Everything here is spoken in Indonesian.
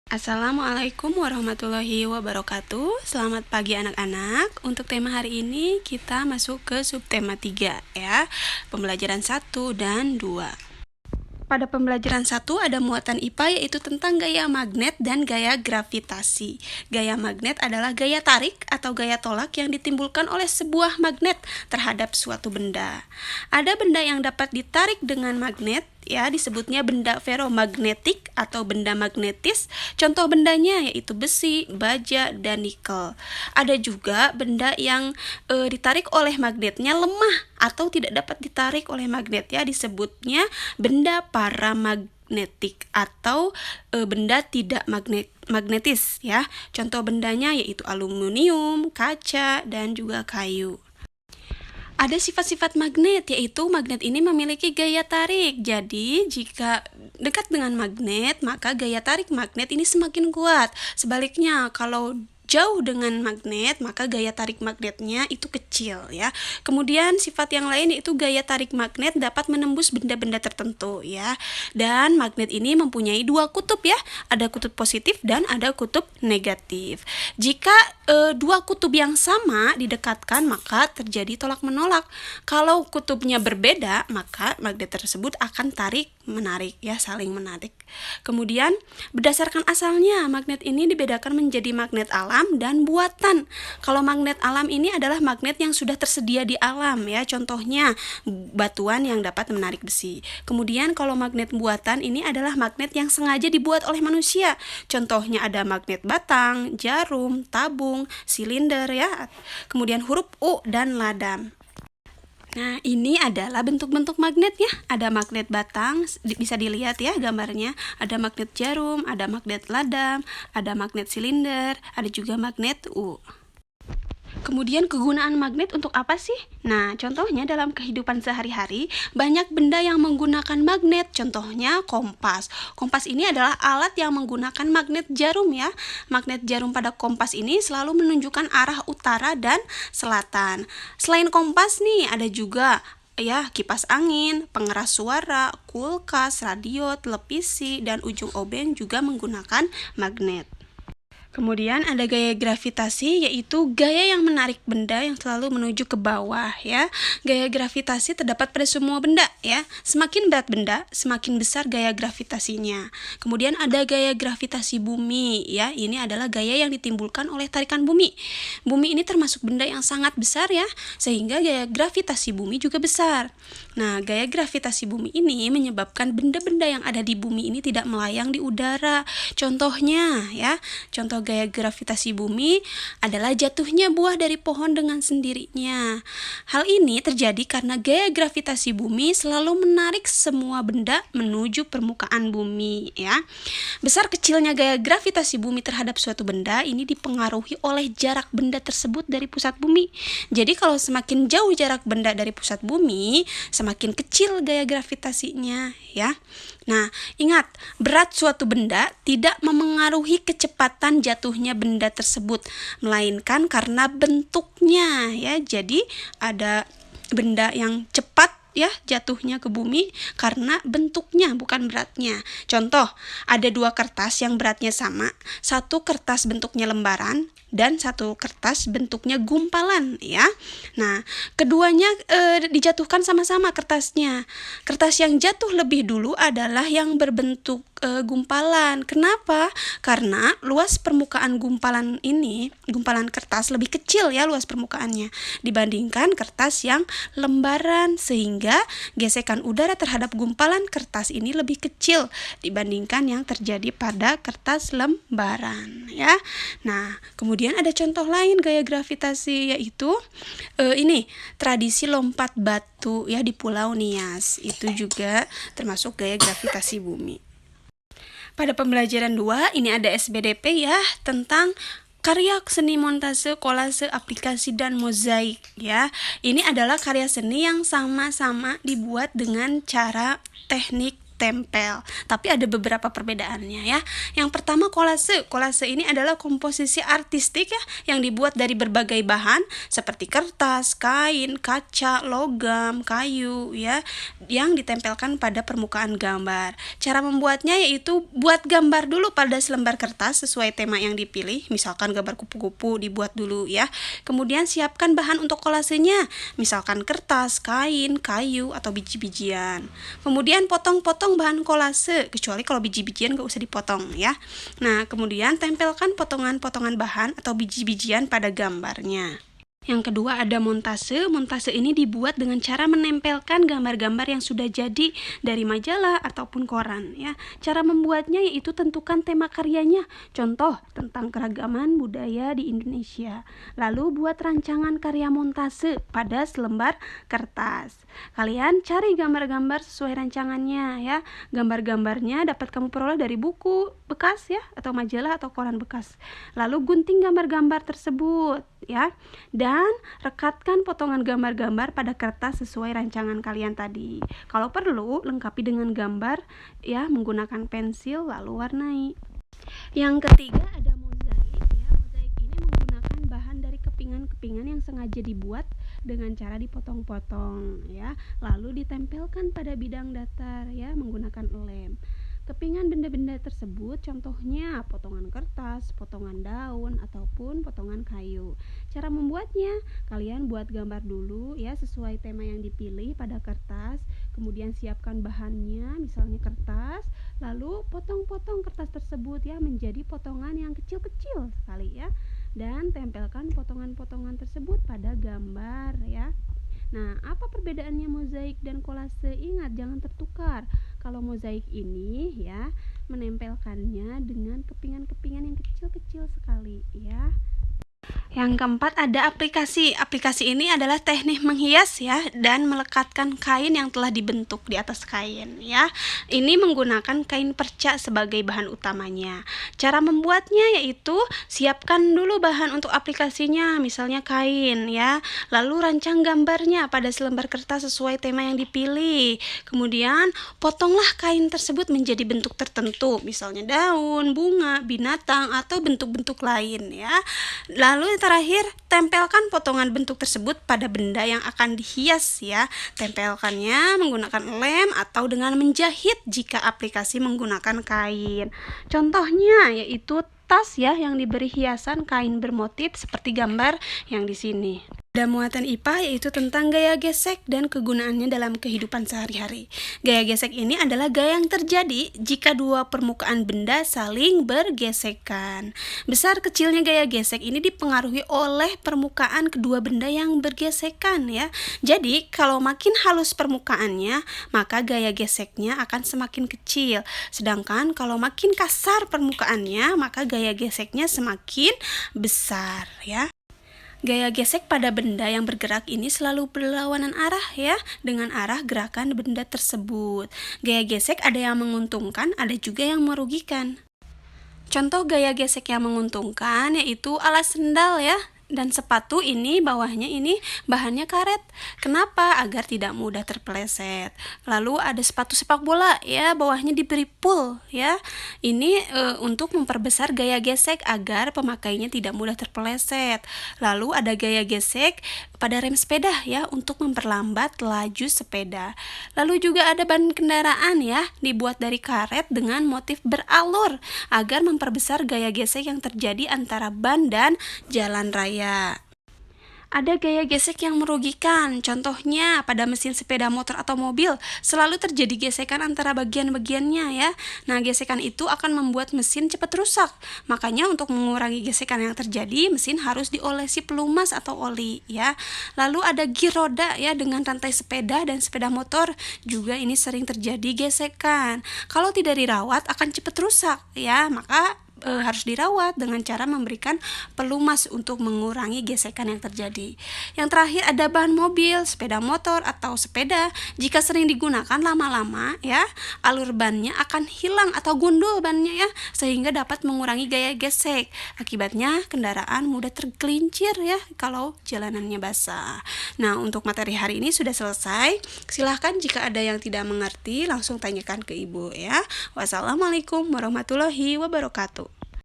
Assalamualaikum warahmatullahi wabarakatuh. Selamat pagi anak-anak. Untuk tema hari ini kita masuk ke subtema 3 ya. Pembelajaran 1 dan 2. Pada pembelajaran 1 ada muatan IPA yaitu tentang gaya magnet dan gaya gravitasi. Gaya magnet adalah gaya tarik atau gaya tolak yang ditimbulkan oleh sebuah magnet terhadap suatu benda. Ada benda yang dapat ditarik dengan magnet, ya disebutnya benda ferromagnetik atau benda magnetis. Contoh bendanya yaitu besi, baja, dan nikel. Ada juga benda yang ditarik oleh magnetnya lemah atau tidak dapat ditarik oleh magnet, ya disebutnya benda paramagnetik atau benda tidak magnetis, ya. Contoh bendanya yaitu aluminium, kaca, dan juga kayu. Ada sifat-sifat magnet, yaitu magnet ini memiliki gaya tarik. Jadi, jika dekat dengan magnet, maka gaya tarik magnet ini semakin kuat. Sebaliknya, kalau jauh dengan magnet, maka gaya tarik magnetnya itu kecil, ya. Kemudian sifat yang lain yaitu gaya tarik magnet dapat menembus benda-benda tertentu, ya. Dan magnet ini mempunyai dua kutub, ya. Ada kutub positif dan ada kutub negatif. Jika dua kutub yang sama didekatkan, maka terjadi tolak menolak. Kalau kutubnya berbeda, maka magnet tersebut akan tarik menarik, ya, saling menarik. Kemudian berdasarkan asalnya, magnet ini dibedakan menjadi magnet alam dan buatan. Kalau magnet alam ini adalah magnet yang sudah tersedia di alam, ya. Contohnya batuan yang dapat menarik besi. Kemudian kalau magnet buatan ini adalah magnet yang sengaja dibuat oleh manusia. Contohnya ada magnet batang, jarum, tabung, silinder, ya. Kemudian huruf U dan ladam. Nah, ini adalah bentuk-bentuk magnet, ya. Ada magnet batang, bisa dilihat, ya, gambarnya. Ada magnet jarum, ada magnet ladam, ada magnet silinder, ada juga magnet U. Kemudian kegunaan magnet untuk apa sih? Nah, contohnya dalam kehidupan sehari-hari, banyak benda yang menggunakan magnet. Contohnya kompas. Kompas ini adalah alat yang menggunakan magnet jarum, ya. Magnet jarum pada kompas ini selalu menunjukkan arah utara dan selatan. Selain kompas nih, ada juga, ya, kipas angin, pengeras suara, kulkas, radio, televisi, dan ujung obeng juga menggunakan magnet. Kemudian ada gaya gravitasi, yaitu gaya yang menarik benda yang selalu menuju ke bawah, ya. Gaya gravitasi terdapat pada semua benda, ya. Semakin berat benda, semakin besar gaya gravitasinya. Kemudian ada gaya gravitasi bumi, ya. Ini adalah gaya yang ditimbulkan oleh tarikan bumi. Bumi ini termasuk benda yang sangat besar, ya, sehingga gaya gravitasi bumi juga besar. Nah, gaya gravitasi bumi ini menyebabkan benda-benda yang ada di bumi ini tidak melayang di udara. Contohnya, ya, contoh gaya gravitasi bumi adalah jatuhnya buah dari pohon dengan sendirinya. Hal ini terjadi karena gaya gravitasi bumi selalu menarik semua benda menuju permukaan bumi, ya. Besar kecilnya gaya gravitasi bumi terhadap suatu benda ini dipengaruhi oleh jarak benda tersebut dari pusat bumi. Jadi kalau semakin jauh jarak benda dari pusat bumi, semakin kecil gaya gravitasinya, ya. Nah, ingat, berat suatu benda tidak memengaruhi kecepatan jatuhnya benda tersebut, melainkan karena bentuknya, ya. Jadi ada benda yang cepat, ya, jatuhnya ke bumi karena bentuknya, bukan beratnya. Contoh, ada dua kertas yang beratnya sama. Satu kertas bentuknya lembaran dan satu kertas bentuknya gumpalan, ya. Nah, keduanya dijatuhkan sama-sama kertasnya. Kertas yang jatuh lebih dulu adalah yang berbentuk gumpalan. Kenapa? Karena luas permukaan gumpalan ini, gumpalan kertas lebih kecil, ya, luas permukaannya dibandingkan kertas yang lembaran, sehingga gesekan udara terhadap gumpalan kertas ini lebih kecil dibandingkan yang terjadi pada kertas lembaran, ya. Nah, kemudian ada contoh lain gaya gravitasi, yaitu ini tradisi lompat batu, ya, di Pulau Nias. Itu juga termasuk gaya gravitasi bumi. Pada pembelajaran 2 ini ada SBDP, ya, tentang karya seni montase, kolase, aplikasi, dan mozaik, ya. Ini adalah karya seni yang sama-sama dibuat dengan cara teknik tempel. Tapi ada beberapa perbedaannya ya. Yang pertama kolase. Kolase ini adalah komposisi artistik ya yang dibuat dari berbagai bahan seperti kertas, kain, kaca, logam, kayu ya yang ditempelkan pada permukaan gambar. Cara membuatnya yaitu buat gambar dulu pada selembar kertas sesuai tema yang dipilih. Misalkan gambar kupu-kupu dibuat dulu ya. Kemudian siapkan bahan untuk kolasenya. Misalkan kertas, kain, kayu atau biji-bijian. Kemudian potong-potong bahan kolase, kecuali kalau biji-bijian gak usah dipotong ya. Nah, kemudian tempelkan potongan-potongan bahan atau biji-bijian pada gambarnya. Yang kedua ada montase. Montase ini dibuat dengan cara menempelkan gambar-gambar yang sudah jadi dari majalah ataupun koran ya. Cara membuatnya yaitu tentukan tema karyanya. Contoh tentang keragaman budaya di Indonesia. Lalu buat rancangan karya montase pada selembar kertas. Kalian cari gambar-gambar sesuai rancangannya ya. Gambar-gambarnya dapat kamu peroleh dari buku bekas ya atau majalah atau koran bekas. Lalu gunting gambar-gambar tersebut ya. Dan rekatkan potongan gambar-gambar pada kertas sesuai rancangan kalian tadi. Kalau perlu, lengkapi dengan gambar ya menggunakan pensil lalu warnai. Yang ketiga ada mozaik ya. Mozaik ini menggunakan bahan dari kepingan-kepingan yang sengaja dibuat dengan cara dipotong-potong ya, lalu ditempelkan pada bidang datar ya menggunakan lem. Kepingan benda-benda tersebut contohnya potongan kertas, potongan daun, ataupun potongan kayu. Cara membuatnya, kalian buat gambar dulu ya sesuai tema yang dipilih pada kertas, kemudian siapkan bahannya, misalnya kertas, lalu potong-potong kertas tersebut ya menjadi potongan yang kecil-kecil sekali ya, dan tempelkan potongan-potongan tersebut pada gambar ya. Nah, apa perbedaannya mozaik dan kolase? Ingat, jangan tertukar. Kalau mozaik ini ya menempelkannya dengan kepingan-kepingan yang kecil-kecil sekali ya. Yang keempat ada aplikasi. Aplikasi ini adalah teknik menghias ya dan melekatkan kain yang telah dibentuk di atas kain ya. Ini menggunakan kain perca sebagai bahan utamanya. Cara membuatnya yaitu siapkan dulu bahan untuk aplikasinya, misalnya kain ya. Lalu rancang gambarnya pada selembar kertas sesuai tema yang dipilih. Kemudian potonglah kain tersebut menjadi bentuk tertentu, misalnya daun, bunga, binatang atau bentuk-bentuk lain ya. Lalu terakhir, tempelkan potongan bentuk tersebut pada benda yang akan dihias ya. Tempelkannya menggunakan lem atau dengan menjahit jika aplikasi menggunakan kain. Contohnya yaitu tas ya yang diberi hiasan kain bermotif seperti gambar yang di sini. Ada muatan IPA yaitu tentang gaya gesek dan kegunaannya dalam kehidupan sehari-hari. Gaya gesek ini adalah gaya yang terjadi jika dua permukaan benda saling bergesekan. Besar kecilnya gaya gesek ini dipengaruhi oleh permukaan kedua benda yang bergesekan ya. Jadi kalau makin halus permukaannya, maka gaya geseknya akan semakin kecil. Sedangkan kalau makin kasar permukaannya, maka gaya geseknya semakin besar ya. Gaya gesek pada benda yang bergerak ini selalu berlawanan arah ya dengan arah gerakan benda tersebut. Gaya gesek ada yang menguntungkan, ada juga yang merugikan. Contoh gaya gesek yang menguntungkan yaitu alas sendal ya. Dan sepatu ini bawahnya ini bahannya karet. Kenapa? Agar tidak mudah terpeleset. Lalu ada sepatu sepak bola ya, bawahnya diberi pul ya. Ini untuk memperbesar gaya gesek agar pemakainya tidak mudah terpeleset. Lalu ada gaya gesek pada rem sepeda ya untuk memperlambat laju sepeda. Lalu juga ada ban kendaraan ya, dibuat dari karet dengan motif beralur agar memperbesar gaya gesek yang terjadi antara ban dan jalan raya. Ada gaya gesek yang merugikan, contohnya pada mesin sepeda motor atau mobil selalu terjadi gesekan antara bagian-bagiannya ya. Nah, gesekan itu akan membuat mesin cepat rusak. Makanya untuk mengurangi gesekan yang terjadi, mesin harus diolesi pelumas atau oli ya. Lalu ada gir roda ya dengan rantai sepeda dan sepeda motor juga ini sering terjadi gesekan. Kalau tidak dirawat akan cepat rusak ya, maka harus dirawat dengan cara memberikan pelumas untuk mengurangi gesekan yang terjadi. Yang terakhir ada ban mobil, sepeda motor atau sepeda. Jika sering digunakan lama-lama ya, alur bannya akan hilang atau gundul bannya ya, sehingga dapat mengurangi gaya gesek. Akibatnya kendaraan mudah tergelincir ya kalau jalanannya basah. Nah, untuk materi hari ini sudah selesai. Silahkan jika ada yang tidak mengerti langsung tanyakan ke Ibu ya. Wassalamualaikum warahmatullahi wabarakatuh.